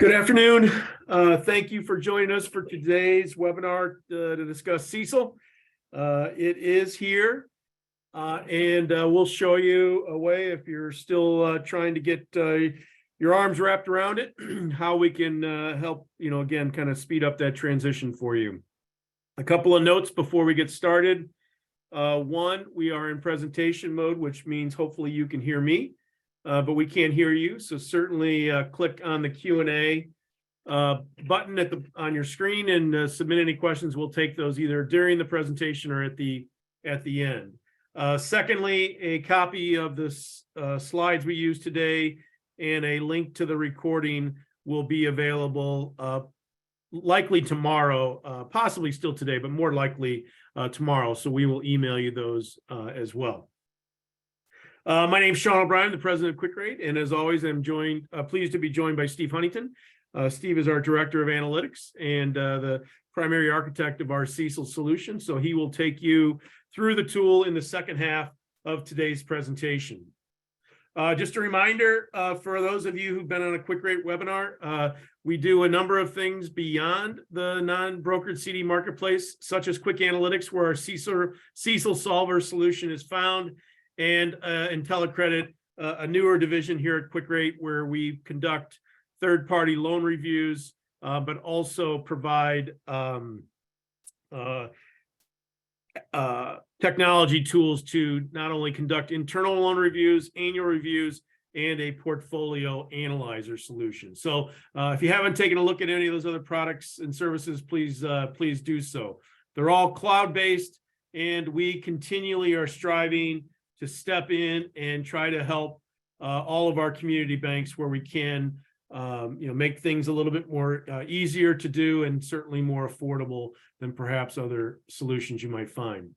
Good afternoon. Thank you for joining us for today's webinar to discuss CECL. It is here, and we'll show you a way, if you're still trying to get your arms wrapped around it, how we can help, again, kind of speed up that transition for you. A couple of notes before we get started. One, we are in presentation mode, which means hopefully you can hear me. But we can't hear you, so certainly click on the Q&A button on your screen and submit any questions. We'll take those either during the presentation or at the end. Secondly, a copy of the slides we used today and a link to the recording will be available likely tomorrow, possibly still today, but more likely tomorrow. So we will email you those as well. My name is Sean O'Brien, the president of QuickRate, and as always, I'm pleased to be joined by Steve Huntington. Steve is our director of analytics and the primary architect of our CECL solution. So he will take you through the tool in the second half of today's presentation. Just a reminder for those of you who've been on a QuickRate webinar, we do a number of things beyond the non-brokered CD marketplace, such as quick analytics, where our CECLSolver solution is found, and IntelliCredit, a newer division here at QuickRate, where we conduct third-party loan reviews, but also provide technology tools to not only conduct internal loan reviews, annual reviews, and a portfolio analyzer solution. So if you haven't taken a look at any of those other products and services, please do so. They're all cloud-based, and we continually are striving to step in and try to help all of our community banks where we can, make things a little bit more easier to do and certainly more affordable than perhaps other solutions you might find.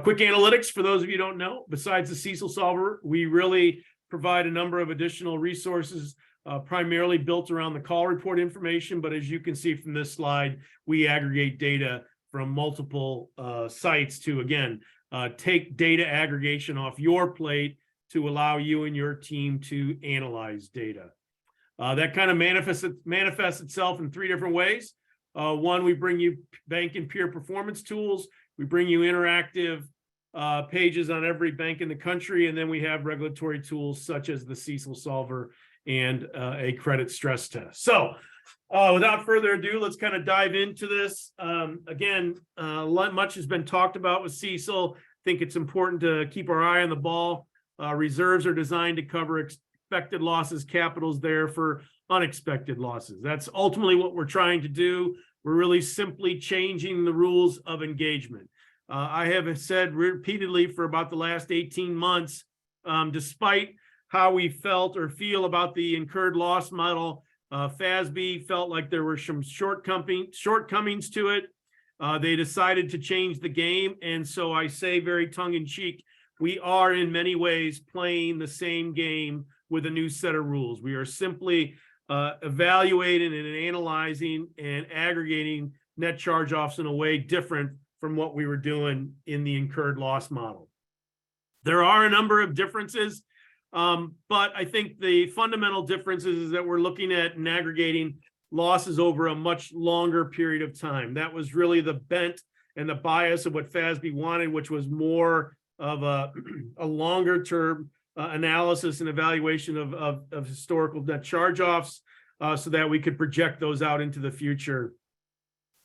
Quick analytics, for those of you who don't know, besides the CECLSolver, we really provide a number of additional resources, primarily built around the call report information. But as you can see from this slide, we aggregate data from multiple sites to, again, take data aggregation off your plate to allow you and your team to analyze data. That kind of manifests itself in three different ways. One, we bring you bank and peer performance tools. We bring you interactive pages on every bank in the country. And then we have regulatory tools such as the CECLSolver and a credit stress test. So without further ado, let's kind of dive into this. Again, much has been talked about with CECL. I think it's important to keep our eye on the ball. Reserves are designed to cover expected losses. Capital's there for unexpected losses. That's ultimately what we're trying to do. We're really simply changing the rules of engagement. I have said repeatedly for about the last 18 months, despite how we felt or feel about the incurred loss model, FASB felt like there were some shortcomings to it. They decided to change the game. And so I say very tongue-in-cheek, we are in many ways playing the same game with a new set of rules. We are simply evaluating and analyzing and aggregating net charge-offs in a way different from what we were doing in the incurred loss model. There are a number of differences, but I think the fundamental differences is that we're looking at and aggregating losses over a much longer period of time. That was really the bent and the bias of what FASB wanted, which was more of a longer term analysis and evaluation of historical net charge-offs, so that we could project those out into the future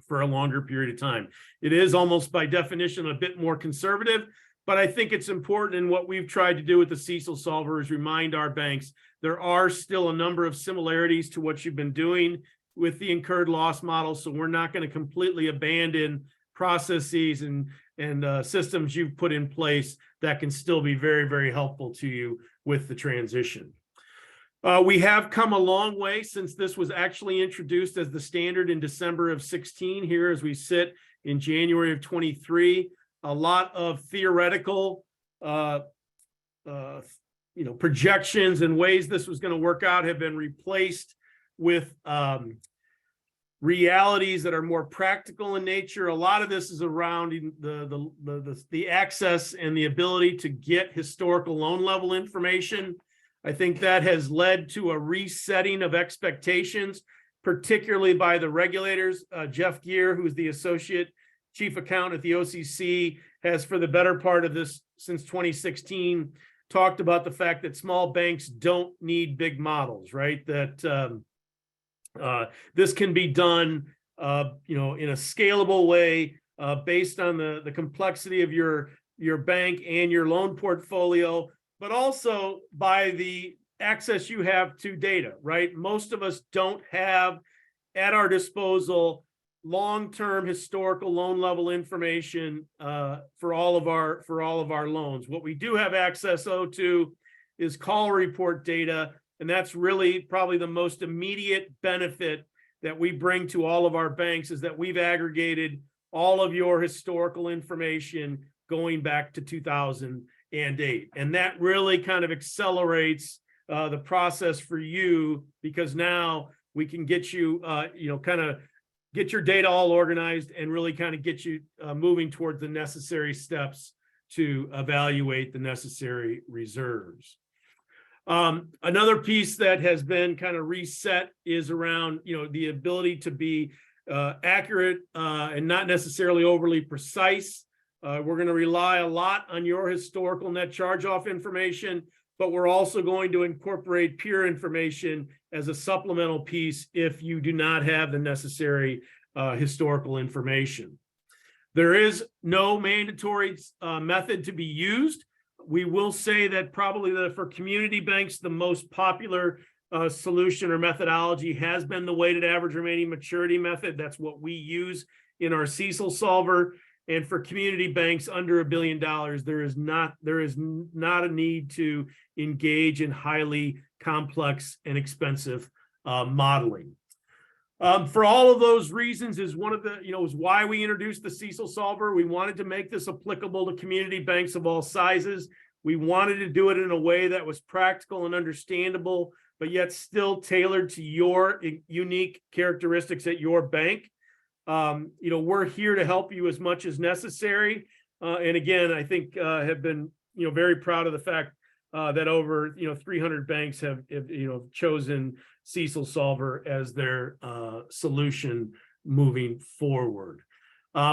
for a longer period of time. It is almost by definition a bit more conservative, but I think it's important, and what we've tried to do with the CECLSolver is remind our banks there are still a number of similarities to what you've been doing with the incurred loss model. So we're not going to completely abandon processes and systems you've put in place that can still be very, very helpful to you with the transition. We have come a long way since this was actually introduced as the standard in December of 16 here as we sit in January of 23. A lot of theoretical projections and ways this was going to work out have been replaced with realities that are more practical in nature. A lot of this is around the access and the ability to get historical loan level information. I think that has led to a resetting of expectations particularly by the regulators. Jeff Gear, who's the Associate Chief Accountant at the OCC, has for the better part of this since 2016 talked about the fact that small banks don't need big models, right? That this can be done, in a scalable way based on the complexity of your bank and your loan portfolio, but also by the access you have to data, right? Most of us don't have at our disposal long-term historical loan level information for all of our loans. What we do have access to is call report data, and that's really probably the most immediate benefit that we bring to all of our banks, is that we've aggregated all of your historical information going back to 2008. And that really kind of accelerates the process for you, because now we can get you, kind of get your data all organized and really kind of get you moving towards the necessary steps to evaluate the necessary reserves. Another piece that has been kind of reset is around, the ability to be accurate and not necessarily overly precise. We're going to rely a lot on your historical net charge-off information, but we're also going to incorporate peer information as a supplemental piece if you do not have the necessary historical information. There is no mandatory method to be used. We will say that probably for community banks, the most popular solution or methodology has been the weighted average remaining maturity method. That's what we use in our CECLSolver. And for community banks under $1 billion, there is not a need to engage in highly complex and expensive modeling. For all of those reasons is is why we introduced the CECLSolver. We wanted to make this applicable to community banks of all sizes. We wanted to do it in a way that was practical and understandable, but yet still tailored to your unique characteristics at your bank. We're here to help you as much as necessary. And again, I think have been, very proud of the fact that over, 300 banks have chosen CECLSolver as their solution moving forward.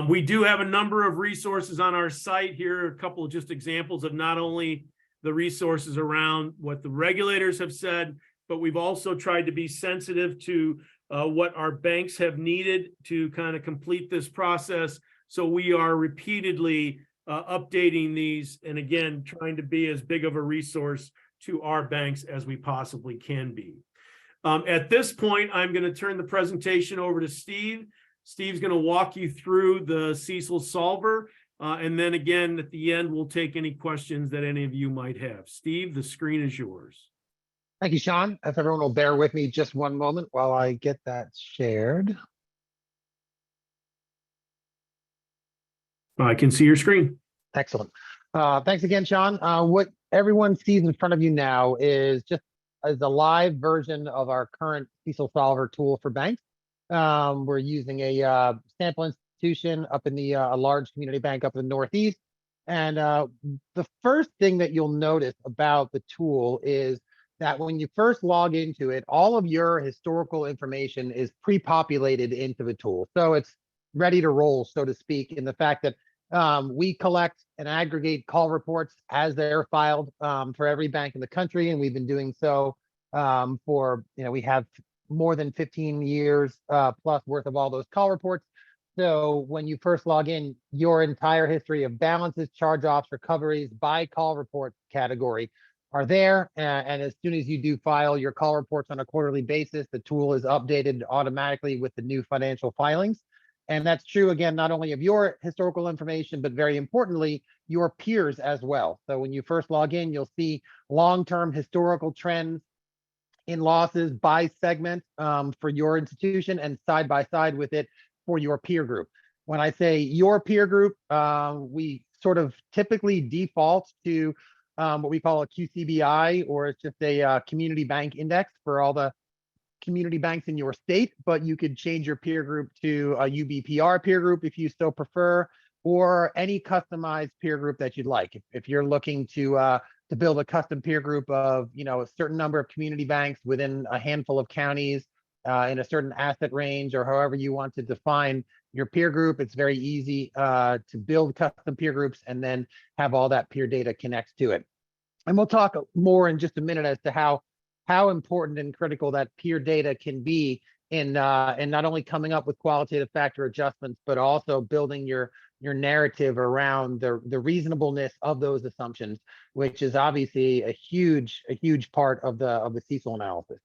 We do have a number of resources on our site here, a couple of just examples of not only the resources around what the regulators have said, but we've also tried to be sensitive to what our banks have needed to kind of complete this process. So we are repeatedly updating these, and again, trying to be as big of a resource to our banks as we possibly can be. At this point, I'm going to turn the presentation over to Steve. Steve's going to walk you through the CECLSolver, and then again, at the end, we'll take any questions that any of you might have. Steve, the screen is yours. Thank you, Sean. If everyone will bear with me just one moment while I get that shared. I can see your screen. Excellent. Thanks again, Sean. What everyone sees in front of you now is just as a live version of our current CECLSolver tool for banks. We're using a sample institution up in a large community bank up in the Northeast. And the first thing that you'll notice about the tool is that when you first log into it, all of your historical information is pre-populated into the tool. So it's ready to roll, so to speak, in the fact that we collect and aggregate call reports as they're filed for every bank in the country. And we've been doing so for, we have more than 15 years plus worth of all those call reports. So when you first log in, your entire history of balances, charge-offs, recoveries by call report category are there. And as soon as you do file your call reports on a quarterly basis, the tool is updated automatically with the new financial filings. And that's true, again, not only of your historical information, but very importantly, your peers as well. So when you first log in, you'll see long-term historical trends in losses by segment for your institution, and side by side with it for your peer group. When I say your peer group, we sort of typically default to what we call a QCBI, or it's just a community bank index for all the community banks in your state, but you could change your peer group to a UBPR peer group if you so prefer, or any customized peer group that you'd like. If you're looking to build a custom peer group of, a certain number of community banks within a handful of counties, in a certain asset range, or however you want to define your peer group. It's very easy to build custom peer groups and then have all that peer data connects to it. And we'll talk more in just a minute as to how important and critical that peer data can be in not only coming up with qualitative factor adjustments, but also building your narrative around the reasonableness of those assumptions, which is obviously a huge part of the CECL analysis.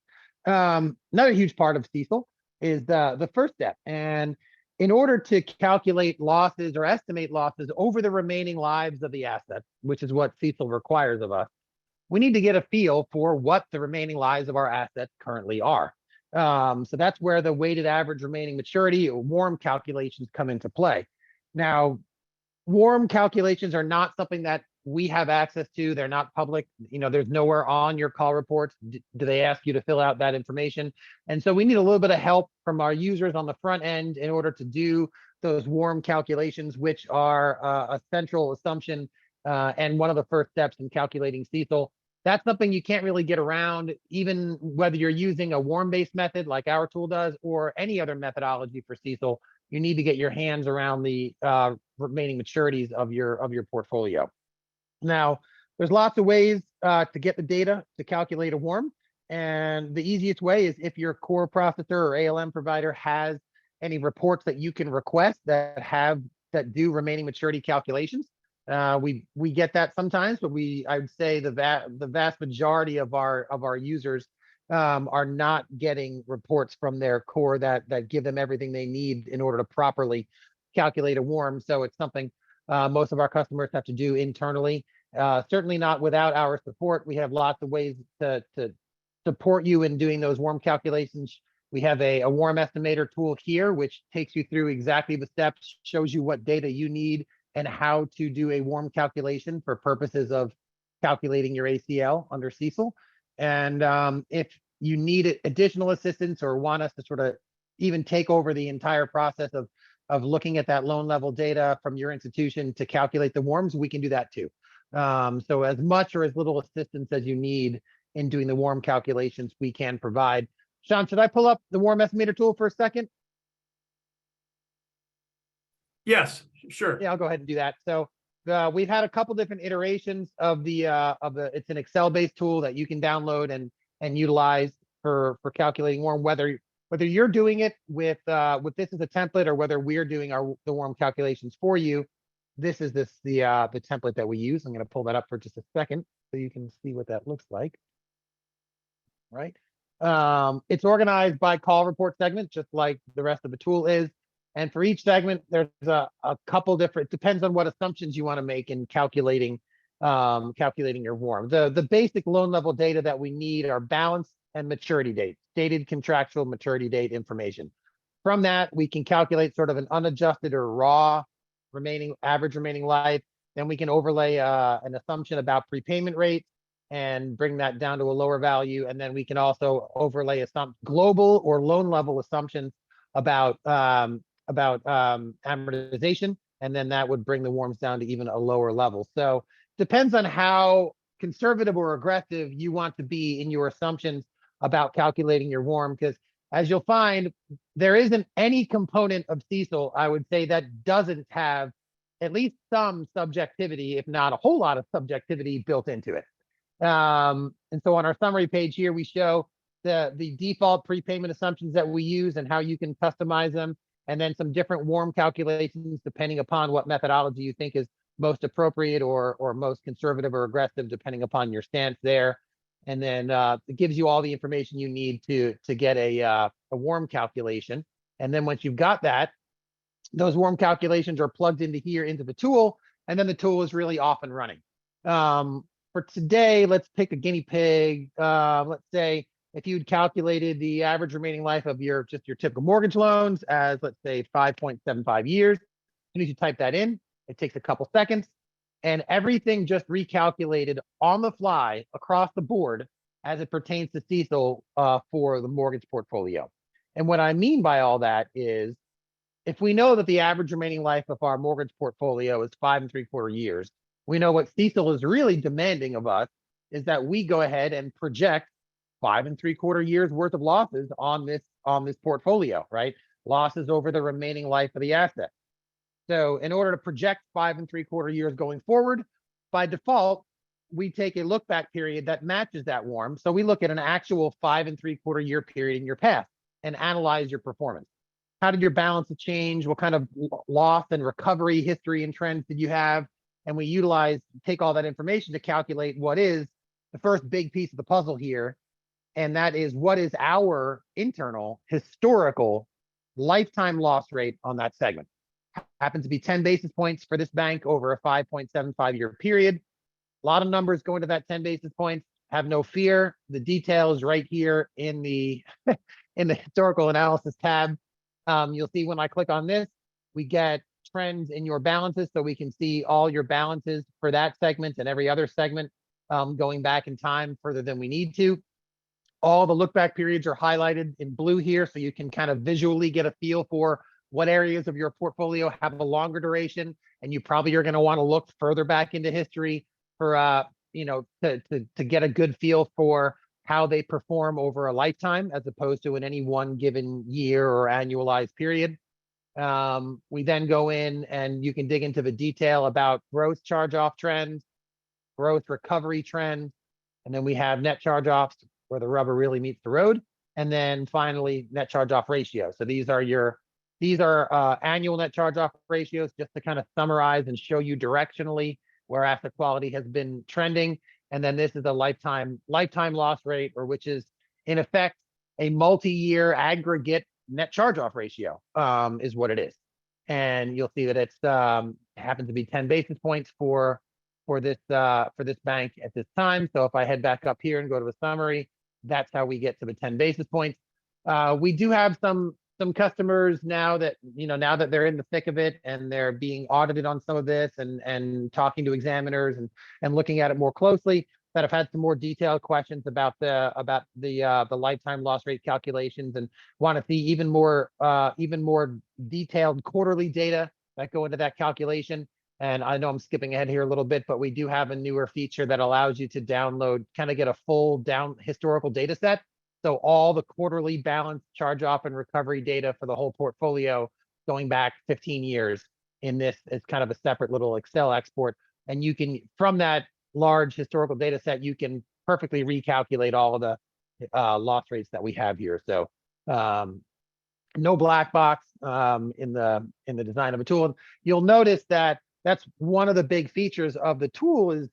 Another huge part of CECL is the first step. And in order to calculate losses or estimate losses over the remaining lives of the asset, which is what CECL requires of us, we need to get a feel for what the remaining lives of our assets currently are. So that's where the weighted average remaining maturity or WARM calculations come into play. Now, WARM calculations are not something that we have access to. They're not public. There's nowhere on your call reports do they ask you to fill out that information. And so we need a little bit of help from our users on the front end in order to do those WARM calculations, which are a central assumption and one of the first steps in calculating CECL. That's something you can't really get around, even whether you're using a WARM-based method like our tool does, or any other methodology for CECL. You need to get your hands around the remaining maturities of your portfolio. Now, there's lots of ways to get the data to calculate a WARM, and the easiest way is if your core processor or ALM provider has any reports that you can request that do remaining maturity calculations. We get that sometimes, but I would say the vast majority of our users are not getting reports from their core that give them everything they need in order to properly calculate a WARM. So it's something most of our customers have to do internally. Certainly not without our support. We have lots of ways to support you in doing those WARM calculations. We have a WARM estimator tool here, which takes you through exactly the steps, shows you what data you need and how to do a WARM calculation for purposes of calculating your ACL under CECL. And if you need additional assistance or want us to sort of even take over the entire process of looking at that loan level data from your institution to calculate the WARMs, we can do that too. So as much or as little assistance as you need in doing the WARM calculations, we can provide. Sean, should I pull up the WARM estimator tool for a second? Yes, sure. Yeah, I'll go ahead and do that. So we've had a couple different iterations of the it's an Excel-based tool that you can download and utilize for calculating WARM, whether you're doing it with this as a template or whether we're doing the WARM calculations for you. This is the template that we use. I'm going to pull that up for just a second so you can see what that looks like. Right. It's organized by call report segment, just like the rest of the tool is. And for each segment, there's a couple different, depends on what assumptions you want to make in calculating your WARM. The basic loan level data that we need are balance and maturity date, stated contractual maturity date information. From that, we can calculate sort of an unadjusted or raw average remaining life. Then we can overlay an assumption about prepayment rate and bring that down to a lower value. And then we can also overlay some global or loan level assumptions about amortization, and then that would bring the WARMs down to even a lower level. So depends on how conservative or aggressive you want to be in your assumptions about calculating your WARM, because as you'll find, there isn't any component of CECL, I would say, that doesn't have at least some subjectivity, if not a whole lot of subjectivity built into it. And so on our summary page here, we show the default prepayment assumptions that we use and how you can customize them, and then some different WARM calculations depending upon what methodology you think is most appropriate or most conservative or aggressive, depending upon your stance there. And then it gives you all the information you need to get a WARM calculation. And then once you've got that, those WARM calculations are plugged into the tool, and then the tool is really off and running. For today, let's pick a guinea pig. Let's say if you'd calculated the average remaining life of your typical mortgage loans as, let's say, 5.75 years. As soon as you type that in, it takes a couple seconds, and everything just recalculated on the fly across the board as it pertains to CECL for the mortgage portfolio. And what I mean by all that is, if we know that the average remaining life of our mortgage portfolio is 5.75 years, we know what CECL is really demanding of us is that we go ahead and project 5.75 years worth of losses on this portfolio, right? Losses over the remaining life of the asset. So in order to project 5.75 years going forward, by default, we take a look back period that matches that WARM. So we look at an actual 5.75 year period in your past and analyze your performance. How did your balances change? What kind of loss and recovery history and trends did you have? And we take all that information to calculate what is the first big piece of the puzzle here. And that is, what is our internal historical lifetime loss rate on that segment? Happens to be 10 basis points for this bank over a 5.75 year period. A lot of numbers go into that 10 basis points. Have no fear. The detail is right here in the in the historical analysis tab. You'll see when I click on this, we get trends in your balances, so we can see all your balances for that segment and every other segment, going back in time further than we need to. All the look back periods are highlighted in blue here, so you can kind of visually get a feel for what areas of your portfolio have a longer duration, and you probably are going to want to look further back into history for to get a good feel for how they perform over a lifetime, as opposed to in any one given year or annualized period. We then go in and you can dig into the detail about gross charge-off trends, gross recovery trends, and then we have net charge-offs, where the rubber really meets the road, and then finally net charge-off ratio. So these are annual net charge-off ratios, just to kind of summarize and show you directionally where asset quality has been trending. And then this is a lifetime loss rate, or which is in effect a multi-year aggregate net charge-off ratio, is what it is. And you'll see that it's happens to be 10 basis points for this bank at this time. So if I head back up here and go to the summary, that's how we get to the 10 basis points. We do have some customers now that they're in the thick of it and they're being audited on some of this and talking to examiners and looking at it more closely, that have had some more detailed questions about the lifetime loss rate calculations, and want to see even more detailed quarterly data that go into that calculation. And I know I'm skipping ahead here a little bit, but we do have a newer feature that allows you to download, kind of get a full historical data set. So all the quarterly balance, charge-off, and recovery data for the whole portfolio going back 15 years in this is kind of a separate little Excel export. And you can, from that large historical data set, you can perfectly recalculate all of the loss rates that we have here. So no black box in the design of a tool. And you'll notice that that's one of the big features of the tool is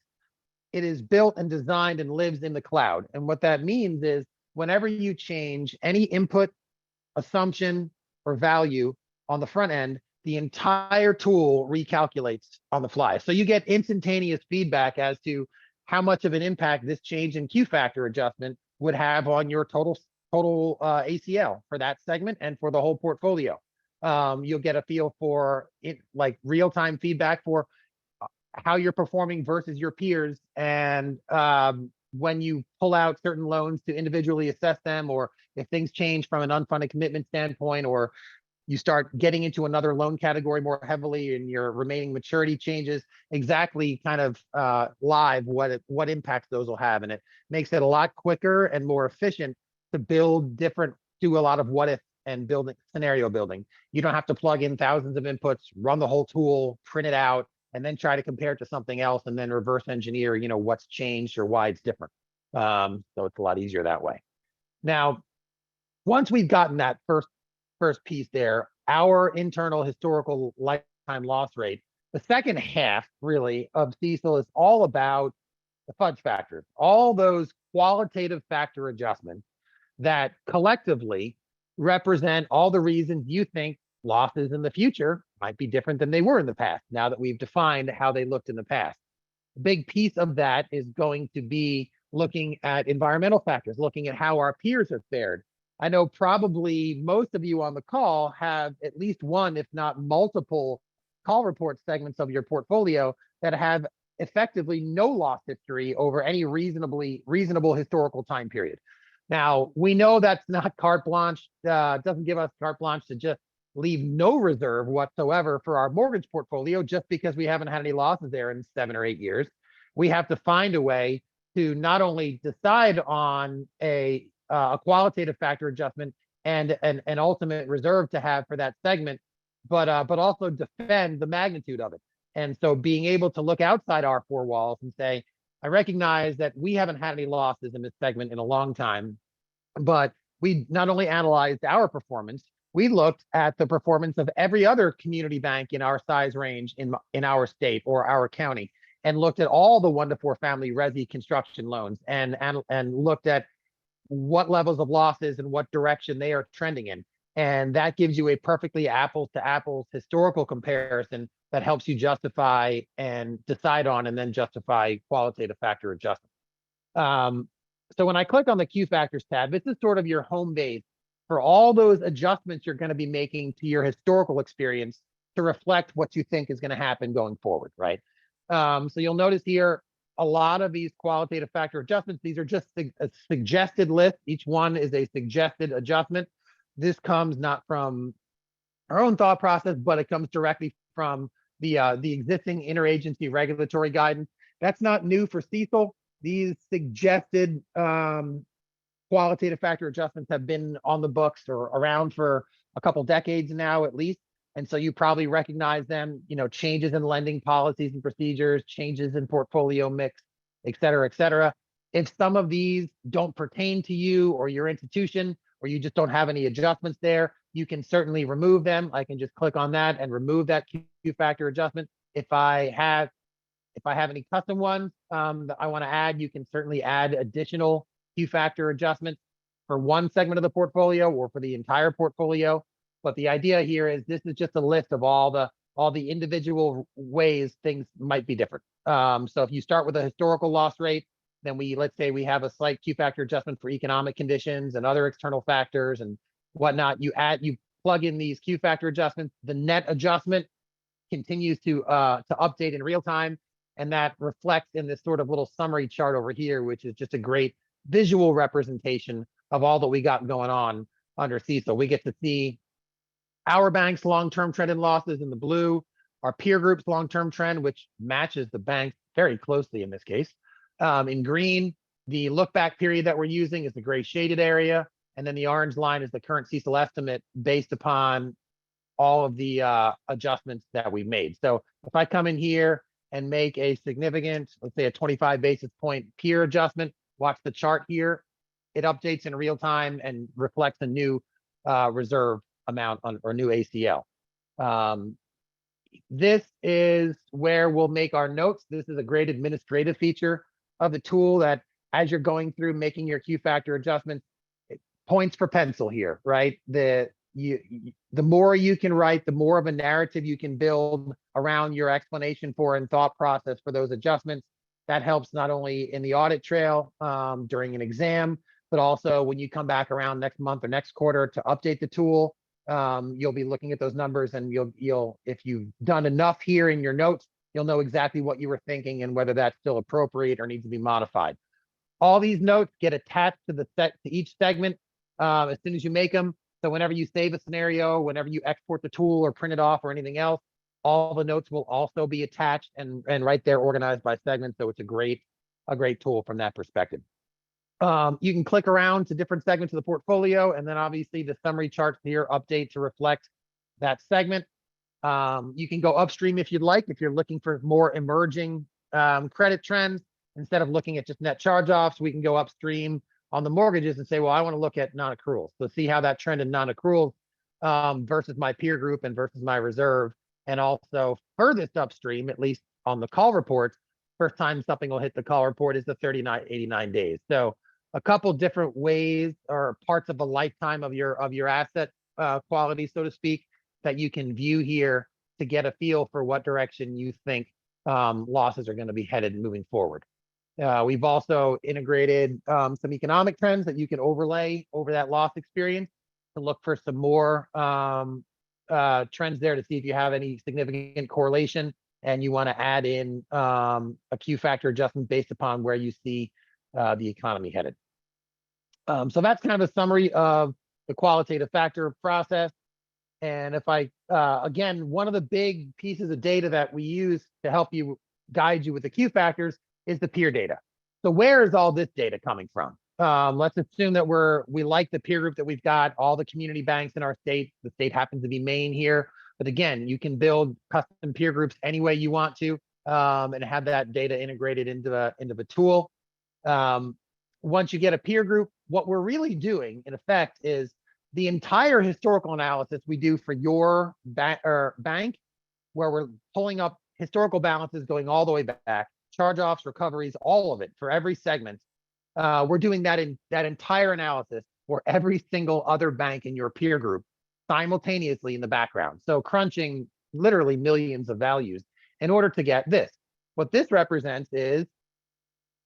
it is built and designed and lives in the cloud. And what that means is, whenever you change any input, assumption, or value on the front end, the entire tool recalculates on the fly. So you get instantaneous feedback as to how much of an impact this change in Q factor adjustment would have on your total ACL for that segment and for the whole portfolio. You'll get a feel for it, like real-time feedback for how you're performing versus your peers, and when you pull out certain loans to individually assess them, or if things change from an unfunded commitment standpoint, or you start getting into another loan category more heavily and your remaining maturity changes, exactly kind of live what impacts those will have. And it makes it a lot quicker and more efficient to do a lot of what if and scenario building. You don't have to plug in thousands of inputs, run the whole tool, print it out, and then try to compare it to something else, and then reverse engineer, what's changed or why it's different. So it's a lot easier that way. Now, once we've gotten that first piece there, our internal historical lifetime loss rate, the second half really of CECL is all about the fudge factors, all those qualitative factor adjustments that collectively represent all the reasons you think losses in the future might be different than they were in the past, now that we've defined how they looked in the past. A big piece of that is going to be looking at environmental factors, looking at how our peers have fared. I know probably most of you on the call have at least one, if not multiple, call report segments of your portfolio that have effectively no loss history over any reasonable historical time period. Now, we know that's not carte blanche, doesn't give us carte blanche to just leave no reserve whatsoever for our mortgage portfolio just because we haven't had any losses there in 7 or 8 years. We have to find a way to not only decide on a qualitative factor adjustment and an ultimate reserve to have for that segment, but also defend the magnitude of it. And so being able to look outside our four walls and say, I recognize that we haven't had any losses in this segment in a long time, but we not only analyzed our performance, we looked at the performance of every other community bank in our size range in our state or our county, and looked at all the 1 to 4 family resi construction loans and looked at what levels of losses and what direction they are trending in. And that gives you a perfectly apples to apples historical comparison that helps you justify and decide on and then justify qualitative factor adjustment. So when I click on the Q factors tab, this is sort of your home base for all those adjustments you're going to be making to your historical experience to reflect what you think is going to happen going forward, right? So you'll notice here, a lot of these qualitative factor adjustments, these are just a suggested list. Each one is a suggested adjustment. This comes not from our own thought process, but it comes directly from the existing interagency regulatory guidance. That's not new for CECL. These suggested qualitative factor adjustments have been on the books or around for a couple decades now, at least. And so you probably recognize them, changes in lending policies and procedures, changes in portfolio mix, et cetera, et cetera. If some of these don't pertain to you or your institution, or you just don't have any adjustments there, you can certainly remove them. I can just click on that and remove that Q factor adjustment. If I have any custom ones that I want to add, you can certainly add additional Q factor adjustments for one segment of the portfolio or for the entire portfolio. But the idea here is this is just a list of all the individual ways things might be different. So if you start with a historical loss rate, then let's say we have a slight Q factor adjustment for economic conditions and other external factors and whatnot. You plug in these Q factor adjustments. The net adjustment continues to update in real time, and that reflects in this sort of little summary chart over here, which is just a great visual representation of all that we got going on under CECL. We get to see our bank's long-term trend in losses in the blue, our peer group's long-term trend, which matches the bank very closely in this case. In green, the look-back period that we're using is the gray shaded area, and then the orange line is the current CECL estimate based upon all of the adjustments that we made. So if I come in here and make a significant, let's say a 25 basis point peer adjustment, watch the chart here, it updates in real time and reflects a new reserve amount or new ACL. This is where we'll make our notes. This is a great administrative feature of the tool that as you're going through making your Q factor adjustments, points for pencil here, right? The more you can write, the more of a narrative you can build around your explanation for and thought process for those adjustments. That helps not only in the audit trail during an exam, but also when you come back around next month or next quarter to update the tool. You'll be looking at those numbers, and you'll if you've done enough here in your notes, you'll know exactly what you were thinking and whether that's still appropriate or needs to be modified. All these notes get attached to each segment as soon as you make them. So whenever you save a scenario, whenever you export the tool or print it off or anything else, all the notes will also be attached and right there organized by segment. So it's a great tool from that perspective. You can click around to different segments of the portfolio, and then obviously the summary charts here update to reflect that segment. You can go upstream if you'd like, if you're looking for more emerging credit trends. Instead of looking at just net charge-offs, we can go upstream on the mortgages and say, well, I want to look at non-accruals. So see how that trend in non-accruals versus my peer group and versus my reserve. And also furthest upstream, at least on the call reports, first time something will hit the call report is the 89 days. So a couple different ways or parts of a lifetime of your asset quality, so to speak, that you can view here to get a feel for what direction you think losses are going to be headed moving forward. We've also integrated some economic trends that you can overlay over that loss experience to look for some more trends there to see if you have any significant correlation and you want to add in a Q factor adjustment based upon where you see the economy headed. So that's kind of a summary of the qualitative factor process. And if I, again, one of the big pieces of data that we use to help you guide you with the Q factors is the peer data. So where is all this data coming from? Let's assume that we like the peer group that we've got, all the community banks in our state. The state happens to be Maine here. But again, you can build custom peer groups any way you want to, and have that data integrated into the tool. Once you get a peer group, what we're really doing in effect is the entire historical analysis we do for your bank, where we're pulling up historical balances going all the way back, charge-offs, recoveries, all of it for every segment. We're doing that entire analysis for every single other bank in your peer group simultaneously in the background. So crunching literally millions of values in order to get this. What this represents is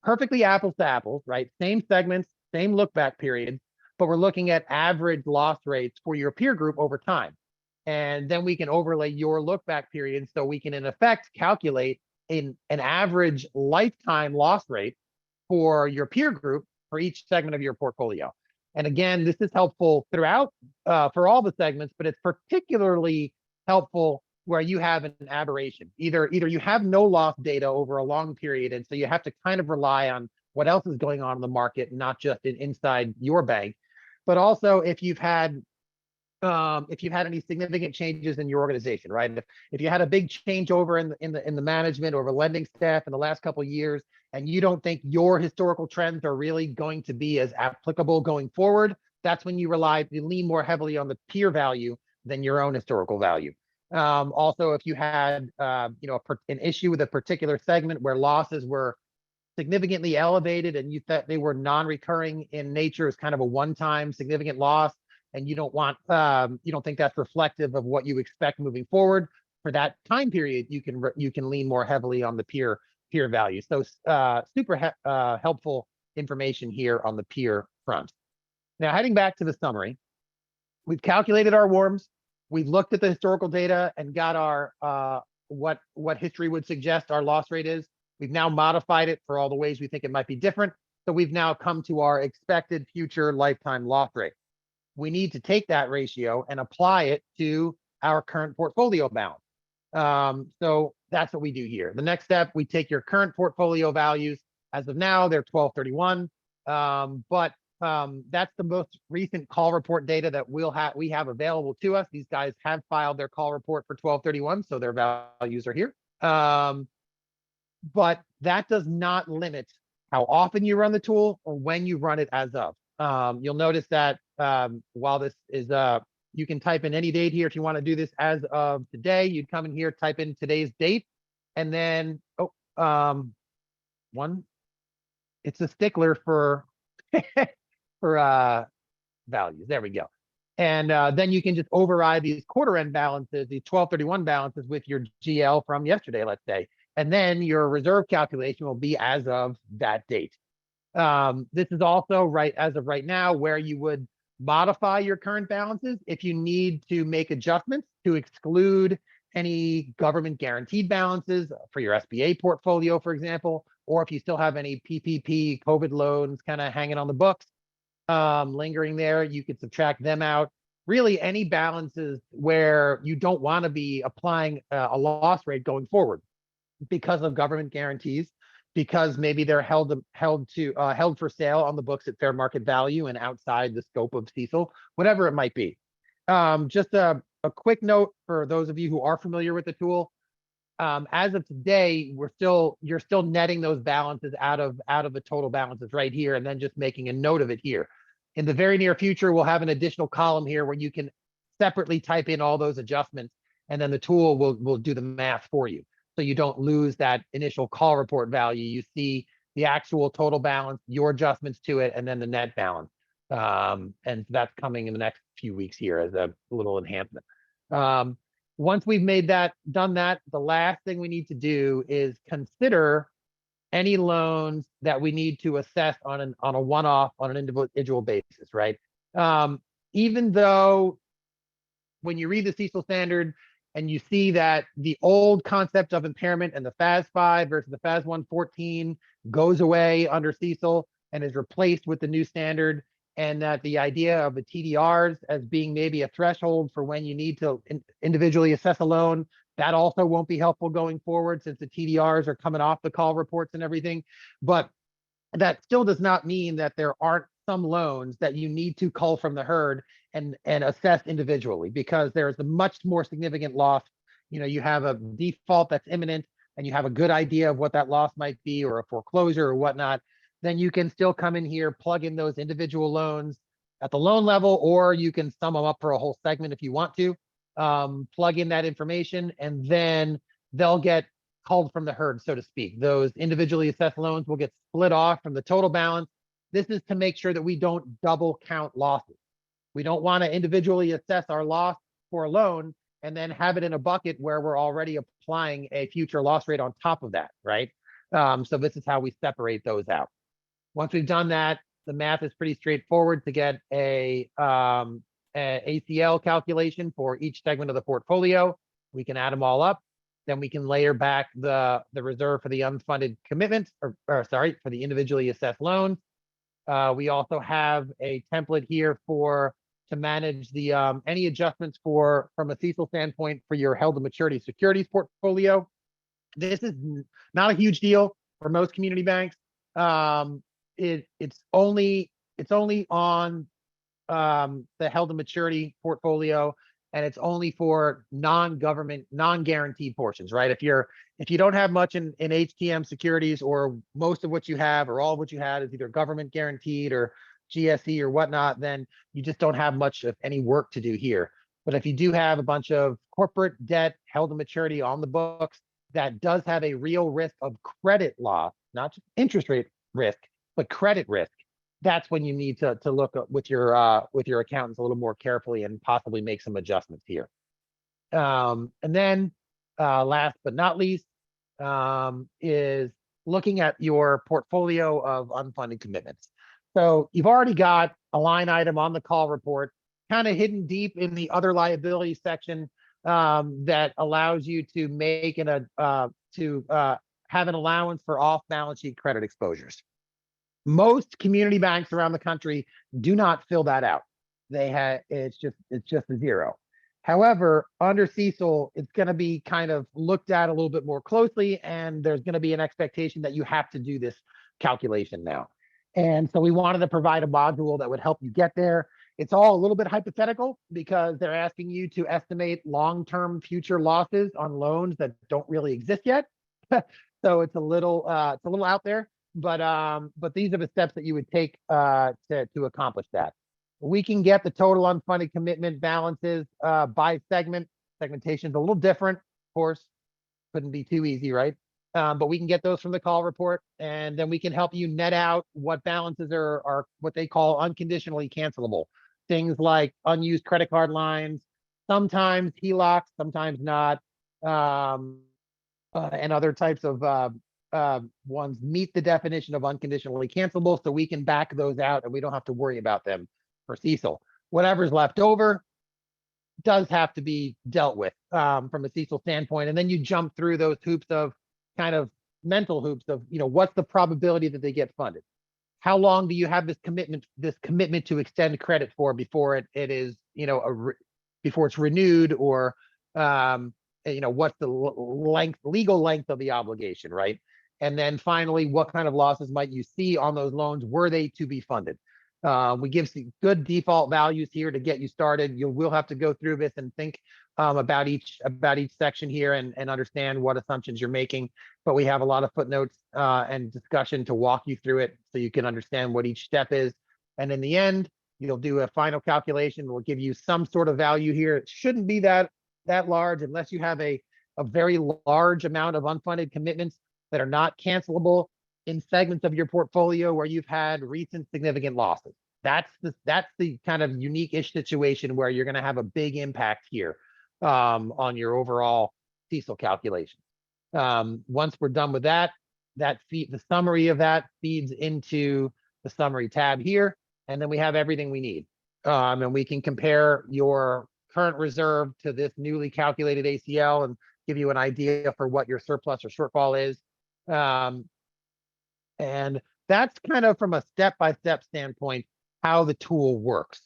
perfectly apples to apples, right? Same segments, same look back periods, but we're looking at average loss rates for your peer group over time. And then we can overlay your look back period, so we can in effect calculate an average lifetime loss rate for your peer group for each segment of your portfolio. And again, this is helpful throughout for all the segments, but it's particularly helpful where you have an aberration. Either you have no loss data over a long period, and so you have to kind of rely on what else is going on in the market, not just inside your bank, but also if you've had any significant changes in your organization, right? If you had a big changeover in the management or the lending staff in the last couple of years, and you don't think your historical trends are really going to be as applicable going forward, that's when you lean more heavily on the peer value than your own historical value. Also, if you had an issue with a particular segment where losses were significantly elevated and you thought they were non-recurring in nature as kind of a one-time significant loss, and you don't think that's reflective of what you expect moving forward for that time period, you can lean more heavily on the peer value. So super helpful information here on the peer front. Now, heading back to the summary, we've calculated our WARMs. We've looked at the historical data and got our what history would suggest our loss rate is. We've now modified it for all the ways we think it might be different. So we've now come to our expected future lifetime loss rate. We need to take that ratio and apply it to our current portfolio balance. So that's what we do here. The next step, we take your current portfolio values. As of now, they're 12/31. But that's the most recent call report data that we have available to us. These guys have filed their call report for 12/31, so their values are here. But that does not limit how often you run the tool or when you run it as of. You'll notice that while this is, you can type in any date here. If you want to do this as of today, you'd come in here, type in today's date, and then, it's a stickler for, for values. There we go. And then you can just override these quarter end balances, these 12/31 balances with your GL from yesterday, let's say. And then your reserve calculation will be as of that date. This is also as of right now where you would modify your current balances if you need to make adjustments to exclude any government guaranteed balances for your SBA portfolio, for example, or if you still have any PPP COVID loans kind of hanging on the books, lingering there, you could subtract them out. Really, any balances where you don't want to be applying a loss rate going forward because of government guarantees, because maybe they're held for sale on the books at fair market value and outside the scope of CECL, whatever it might be. Just a quick note for those of you who are familiar with the tool. As of today, you're still netting those balances out of the total balances right here, and then just making a note of it here. In the very near future, we'll have an additional column here where you can separately type in all those adjustments, and then the tool will do the math for you. So you don't lose that initial call report value. You see the actual total balance, your adjustments to it, and then the net balance. And that's coming in the next few weeks here as a little enhancement. Once we've done that, the last thing we need to do is consider any loans that we need to assess on a one-off, on an individual basis, right? Even though when you read the CECL standard and you see that the old concept of impairment and the FAS 5 versus the FAS 114 goes away under CECL and is replaced with the new standard, and that the idea of the TDRs as being maybe a threshold for when you need to individually assess a loan, that also won't be helpful going forward since the TDRs are coming off the call reports and everything. But That still does not mean that there aren't some loans that you need to cull from the herd and assess individually, because there's a much more significant loss. You have a default that's imminent and you have a good idea of what that loss might be, or a foreclosure or whatnot, then you can still come in here, plug in those individual loans at the loan level, or you can sum them up for a whole segment if you want to. Plug in that information, and then they'll get culled from the herd, so to speak. Those individually assessed loans will get split off from the total balance. This is to make sure that we don't double count losses. We don't want to individually assess our loss for a loan and then have it in a bucket where we're already applying a future loss rate on top of that, right? So this is how we separate those out. Once we've done that, the math is pretty straightforward to get a ACL calculation for each segment of the portfolio. We can add them all up. Then we can layer back the reserve for the unfunded commitments, or sorry, for the individually assessed loans. We also have a template here to manage the any adjustments from a CECL standpoint for your held to maturity securities portfolio. This is not a huge deal for most community banks. It's only on the held to maturity portfolio, and it's only for non-government, non-guaranteed portions, right? If you don't have much in HTM securities, or most of what you have or all of what you had is either government guaranteed or GSE or whatnot, then you just don't have much of any work to do here. But if you do have a bunch of corporate debt held to maturity on the books, that does have a real risk of credit loss, not just interest rate risk, but credit risk. That's when you need to look with your accountants a little more carefully and possibly make some adjustments here. And then last but not least is looking at your portfolio of unfunded commitments. So you've already got a line item on the call report, kind of hidden deep in the other liability section, that allows you to make have an allowance for off-balance sheet credit exposures. Most community banks around the country do not fill that out. It's just a zero. However, under CECL, it's going to be kind of looked at a little bit more closely, and there's going to be an expectation that you have to do this calculation now. And so we wanted to provide a module that would help you get there. It's all a little bit hypothetical because they're asking you to estimate long-term future losses on loans that don't really exist yet. So it's a little out there, but these are the steps that you would take to accomplish that. We can get the total unfunded commitment balances by segment. Segmentation is a little different, of course. Couldn't be too easy, right? But we can get those from the call report, and then we can help you net out what balances are what they call unconditionally cancelable. Things like unused credit card lines, sometimes HELOCs, sometimes not, and other types of ones meet the definition of unconditionally cancelable, so we can back those out and we don't have to worry about them for CECL. Whatever's left over does have to be dealt with from a CECL standpoint, and then you jump through those hoops of kind of mental hoops of, what's the probability that they get funded? How long do you have this commitment to extend credit for before it is, before it's renewed, or what's the legal length of the obligation, right? And then finally, what kind of losses might you see on those loans were they to be funded? We give some good default values here to get you started. You will have to go through this and think about each section here and understand what assumptions you're making. But we have a lot of footnotes and discussion to walk you through it so you can understand what each step is. And in the end, you'll do a final calculation. We'll give you some sort of value here. It shouldn't be that large unless you have a very large amount of unfunded commitments that are not cancelable in segments of your portfolio where you've had recent significant losses. That's the kind of unique-ish situation where you're going to have a big impact here on your overall CECL calculation. Once we're done with that, the summary of that feeds into the summary tab here, and then we have everything we need. And we can compare your current reserve to this newly calculated ACL and give you an idea for what your surplus or shortfall is. And that's kind of from a step-by-step standpoint, how the tool works.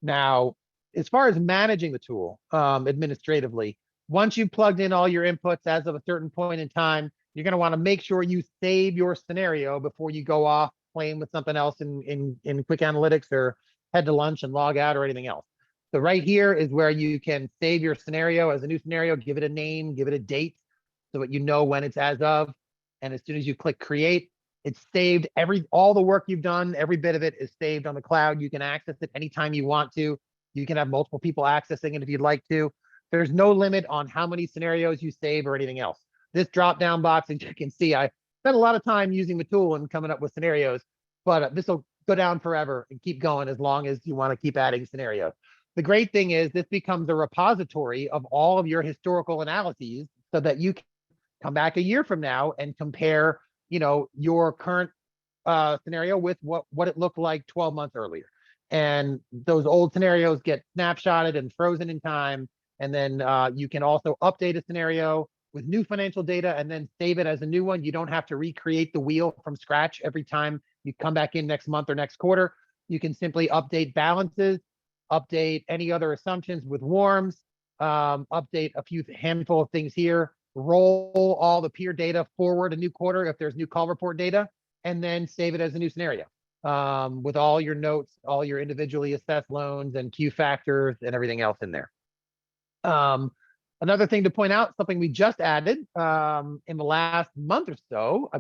Now, as far as managing the tool administratively, once you've plugged in all your inputs as of a certain point in time, you're going to want to make sure you save your scenario before you go off playing with something else in quick analytics or head to lunch and log out or anything else. So right here is where you can save your scenario as a new scenario, give it a name, give it a date so that you know when it's as of. And as soon as you click create, it's saved. All the work you've done, every bit of it is saved on the cloud. You can access it anytime you want to. You can have multiple people accessing it if you'd like to. There's no limit on how many scenarios you save or anything else. This drop down box, as you can see, I spent a lot of time using the tool and coming up with scenarios, but this will go down forever and keep going as long as you want to keep adding scenarios. The great thing is this becomes a repository of all of your historical analyses so that you can come back a year from now and compare, your current scenario with what it looked like 12 months earlier. And those old scenarios get snapshotted and frozen in time. And then you can also update a scenario with new financial data and then save it as a new one. You don't have to recreate the wheel from scratch every time you come back in next month or next quarter. You can simply update balances, update any other assumptions with warms, update a handful of things here, roll all the peer data forward a new quarter if there's new call report data, and then save it as a new scenario with all your notes, all your individually assessed loans and Q factors and everything else in there. Another thing to point out, something we just added in the last month or so,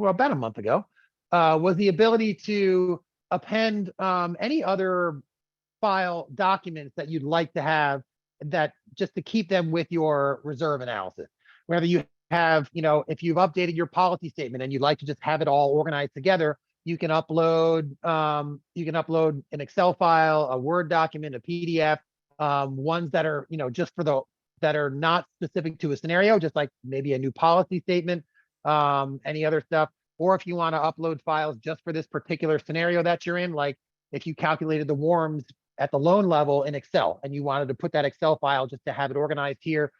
about a month ago, was the ability to append any other file documents that you'd like to have that just to keep them with your reserve analysis. Whether you have, if you've updated your policy statement and you'd like to just have it all organized together, you can upload an Excel file, a Word document, a PDF, ones that are, just that are not specific to a scenario, just like maybe a new policy statement, any other stuff. Or if you want to upload files just for this particular scenario that you're in, like if you calculated the warms at the loan level in Excel and you wanted to put that Excel file just to have it organized here,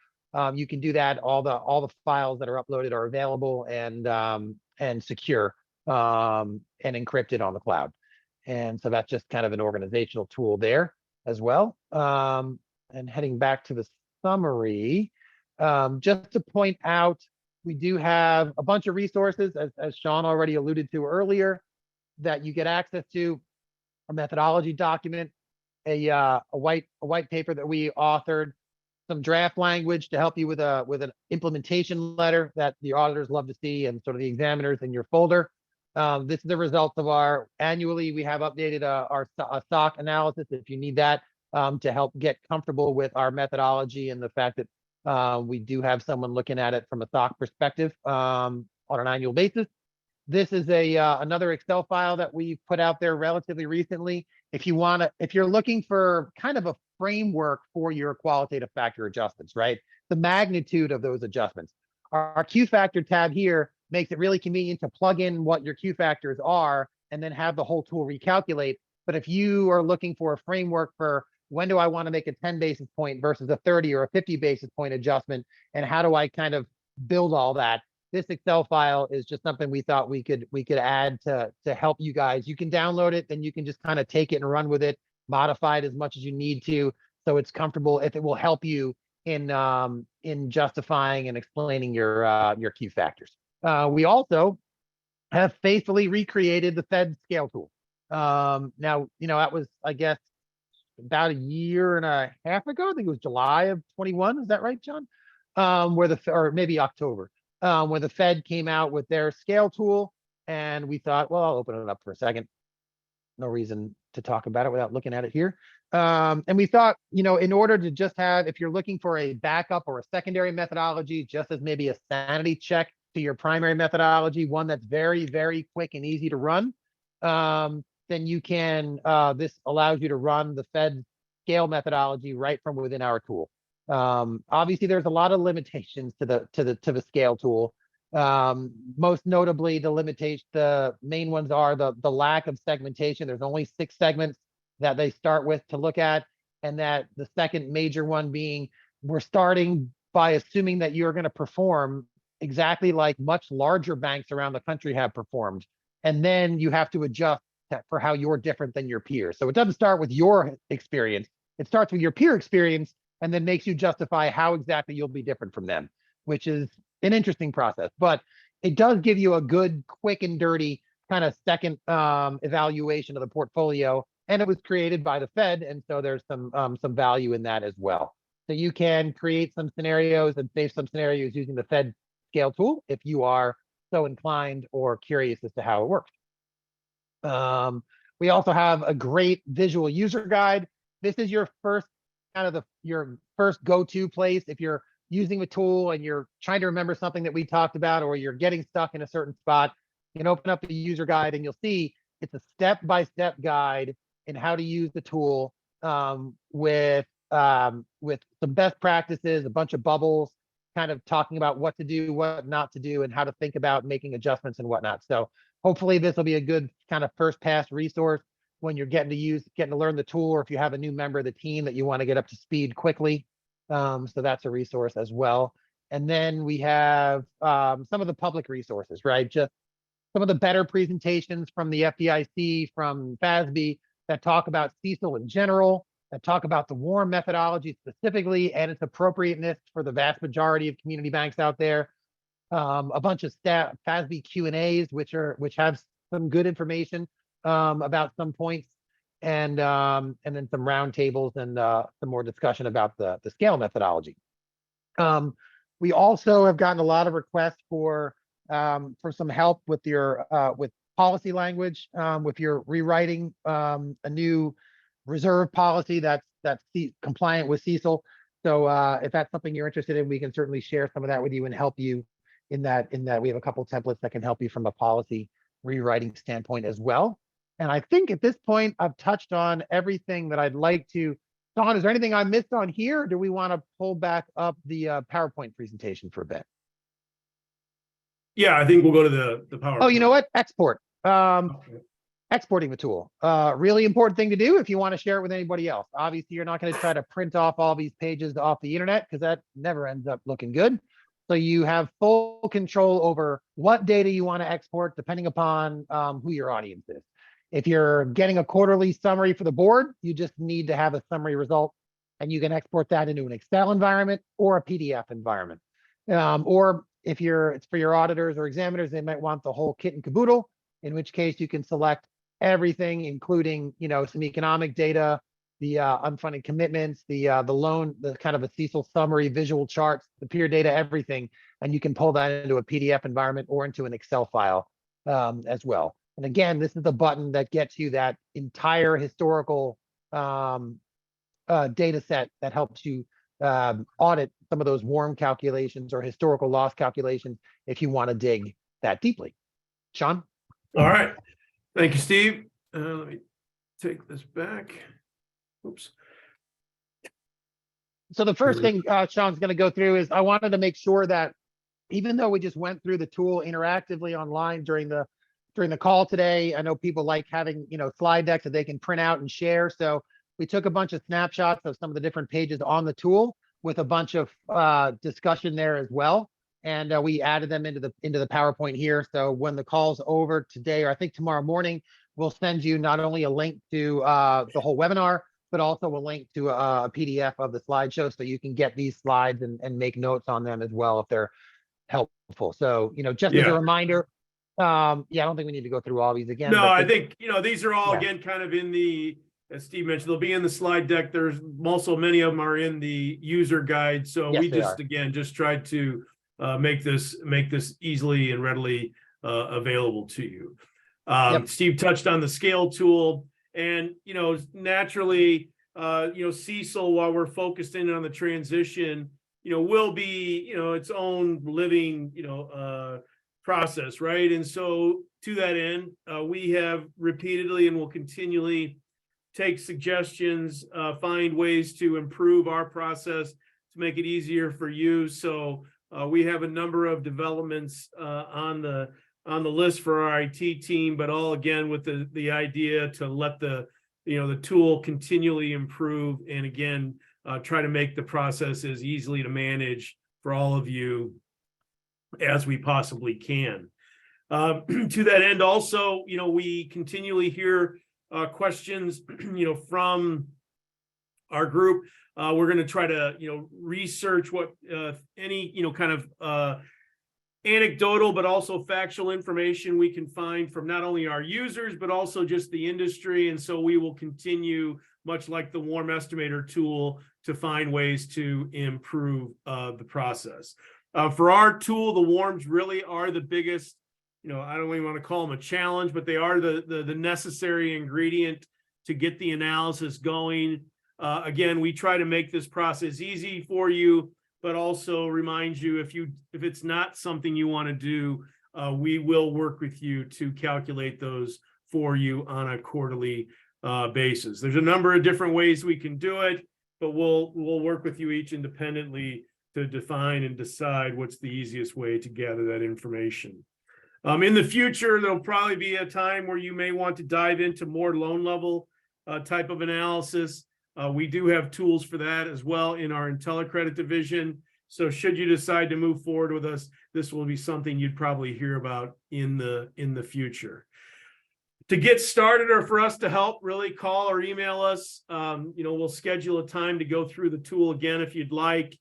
you can do that. All the files that are uploaded are available and secure and encrypted on the cloud. And so that's just kind of an organizational tool there as well. And heading back to the summary, just to point out, we do have a bunch of resources, as Sean already alluded to earlier, that you get access to: a methodology document, a white paper that we authored, some draft language to help you with an implementation letter that the auditors love to see, and sort of the examiners in your folder. This is the results of annually we have updated our SOC analysis if you need that to help get comfortable with our methodology and the fact that we do have someone looking at it from a SOC perspective on an annual basis. This is another Excel file that we put out there relatively recently. If you're looking for kind of a framework for your qualitative factor adjustments, right? The magnitude of those adjustments. Our Q factor tab here makes it really convenient to plug in what your Q factors are and then have the whole tool recalculate. But if you are looking for a framework for when do I want to make a 10 basis point versus a 30 or a 50 basis point adjustment, and how do I kind of build all that, this Excel file is just something we thought we could add to help you guys. You can download it, then you can just kind of take it and run with it, modify it as much as you need to, so it's comfortable. If it will help you in justifying and explaining your key factors. We also have faithfully recreated the Fed scale tool. Now, that was, I guess, about a year and a half ago. I think it was July of 21. Is that right, John? Or maybe October, where the Fed came out with their scale tool, and we thought, well, I'll open it up for a second. No reason to talk about it without looking at it here. And we thought, in order to just have, if you're looking for a backup or a secondary methodology, just as maybe a sanity check to your primary methodology, one that's very, very quick and easy to run, then you can, this allows you to run the Fed scale methodology right from within our tool. Obviously, there's a lot of limitations to the scale tool. Most notably, the main ones are the lack of segmentation. There's only 6 segments that they start with to look at, and that the second major one being, we're starting by assuming that you're going to perform exactly like much larger banks around the country have performed, and then you have to adjust for how you're different than your peers. So it doesn't start with your experience; it starts with your peer experience, and then makes you justify how exactly you'll be different from them, which is an interesting process. But it does give you a good, quick and dirty kind of second evaluation of the portfolio, and it was created by the Fed, and so there's some value in that as well. So you can create some scenarios and save some scenarios using the Fed scale tool if you are so inclined or curious as to how it works. We also have a great visual user guide. This is your first your first go-to place if you're using a tool and you're trying to remember something that we talked about, or you're getting stuck in a certain spot. You can open up the user guide and you'll see it's a step-by-step guide in how to use the tool, with some best practices, a bunch of bubbles, kind of talking about what to do, what not to do, and how to think about making adjustments and whatnot. So hopefully this will be a good kind of first pass resource when you're getting to learn the tool, or if you have a new member of the team that you want to get up to speed quickly. So that's a resource as well. And then we have some of the public resources, right? Just some of the better presentations from the FDIC, from FASB, that talk about CECL in general, that talk about the WARM methodology specifically and its appropriateness for the vast majority of community banks out there. A bunch of FASB Q&As, which have some good information about some points, and then some roundtables and some more discussion about the scale methodology. We also have gotten a lot of requests for some help with your with policy language, if you're rewriting a new reserve policy that's compliant with CECL. So if that's something you're interested in, we can certainly share some of that with you and help you in that. We have a couple of templates that can help you from a policy rewriting standpoint as well. And I think at this point, I've touched on everything that I'd like to. Don, is there anything I missed on here? Or do we want to pull back up the PowerPoint presentation for a bit? Yeah, I think we'll go to the PowerPoint. Oh, you know what? Export. Okay. Exporting the tool. Really important thing to do if you want to share it with anybody else. Obviously, you're not going to try to print off all these pages off the internet, because that never ends up looking good. So you have full control over what data you want to export, depending upon who your audience is. If you're getting a quarterly summary for the board, you just need to have a summary result, and you can export that into an Excel environment or a PDF environment. Or if it's for your auditors or examiners, they might want the whole kit and caboodle, in which case you can select everything, including, some economic data, the unfunded commitments, the loan, the kind of a CECL summary, visual charts, the peer data, everything, and you can pull that into a PDF environment or into an Excel file as well. And again, this is the button that gets you that entire historical data set that helps you audit some of those WARM calculations or historical loss calculations if you want to dig that deeply. Sean? All right. Thank you, Steve. Let me take this back. Oops. So the first thing Sean's going to go through is I wanted to make sure that even though we just went through the tool interactively online during the call today, I know people like having, slide decks that they can print out and share. So we took a bunch of snapshots of some of the different pages on the tool with a bunch of discussion there as well. And we added them into the PowerPoint here. So when the call's over today, or I think tomorrow morning, we'll send you not only a link to the whole webinar, but also a link to a PDF of the slideshow, so you can get these slides and make notes on them as well if they're helpful. So, just as a reminder, I don't think we need to go through all these again. No, I think, these are all, Yeah. again, kind of in the, as Steve mentioned, they'll be in the slide deck. There's also many of them are in the user guide. So Yes, we they just tried to make this easily and readily available to you. Yep. Steve touched on the scale tool, and, naturally, CECL, while we're focused in on the transition, will be, its own living, process, right? And so to that end, we have repeatedly and will continually take suggestions, find ways to improve our process to make it easier for you. So we have a number of developments on the list for our IT team, but all again with the idea to let the tool continually improve, and again try to make the process as easily to manage for all of you as we possibly can. To that end, also, we continually hear questions, from our group. We're going to try to, research what any, kind of anecdotal, but also factual information we can find from not only our users, but also just the industry. And so we will continue, much like the warm estimator tool, to find ways to improve the process. For our tool, the warms really are the biggest, I don't even want to call them a challenge, but they are the necessary ingredient to get the analysis going. Again, we try to make this process easy for you, but also remind you if it's not something you want to do, we will work with you to calculate those for you on a quarterly basis. There's a number of different ways we can do it, but we'll work with you each independently to define and decide what's the easiest way to gather that information. In the future, there'll probably be a time where you may want to dive into more loan level type of analysis. We do have tools for that as well in our IntelliCredit division. So should you decide to move forward with us, this will be something you'd probably hear about in the future. To get started or for us to help, really call or email us. We'll schedule a time to go through the tool again if you'd like.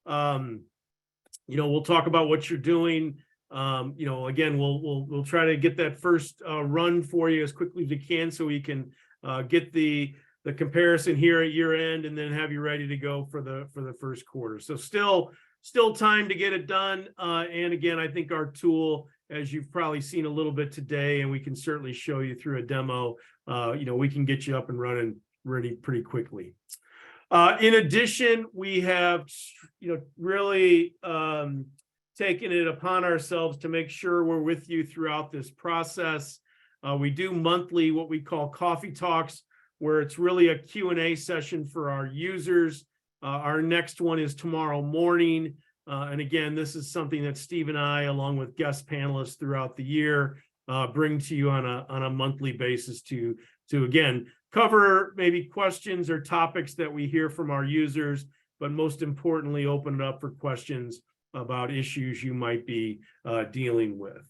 We'll talk about what you're doing. Again, we'll try to get that first run for you as quickly as we can, so we can get the comparison here at year end, and then have you ready to go for the first quarter. So still time to get it done. And again, I think our tool, as you've probably seen a little bit today, and we can certainly show you through a demo, we can get you up and running pretty quickly. In addition, we have, really taken it upon ourselves to make sure we're with you throughout this process. We do monthly what we call coffee talks, where it's really a Q&A session for our users. Our next one is tomorrow morning. And again, this is something that Steve and I, along with guest panelists throughout the year, bring to you on a monthly basis to again, cover maybe questions or topics that we hear from our users, but most importantly, open it up for questions about issues you might be dealing with.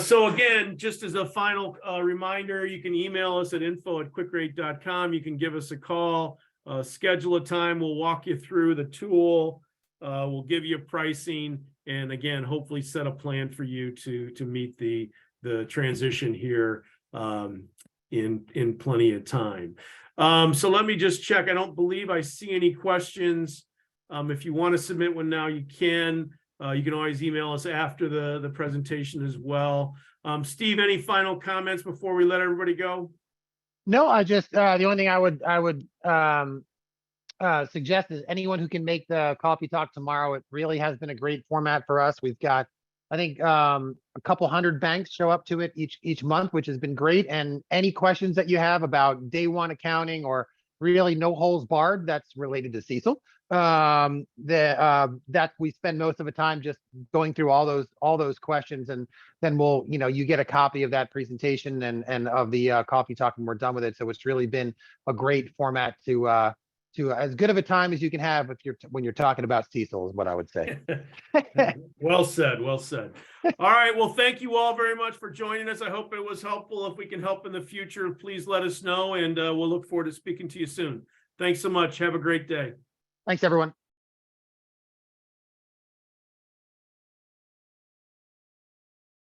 So again, just as a final reminder, you can email us at info@quickrate.com. You can give us a call, schedule a time. We'll walk you through the tool. We'll give you pricing, and again, hopefully set a plan for you to meet the transition here in plenty of time. So let me just check. I don't believe I see any questions. If you want to submit one now, you can. You can always email us after the presentation as well. Steve, any final comments before we let everybody go? No, I just the only thing I would suggest is anyone who can make the coffee talk tomorrow. It really has been a great format for us. We've got, I think, a couple hundred banks show up to it each month, which has been great. And any questions that you have about day one accounting, or really no holes barred, that's related to CECL. That we spend most of the time just going through all those questions, and then we'll, you get a copy of that presentation and of the coffee talk, and we're done with it. So it's really been a great format to as good of a time as you can have when you're talking about CECL, is what I would say. Well said. Well said. All right. Well, thank you all very much for joining us. I hope it was helpful. If we can help in the future, please let us know, and we'll look forward to speaking to you soon. Thanks so much. Have a great day. Thanks, everyone.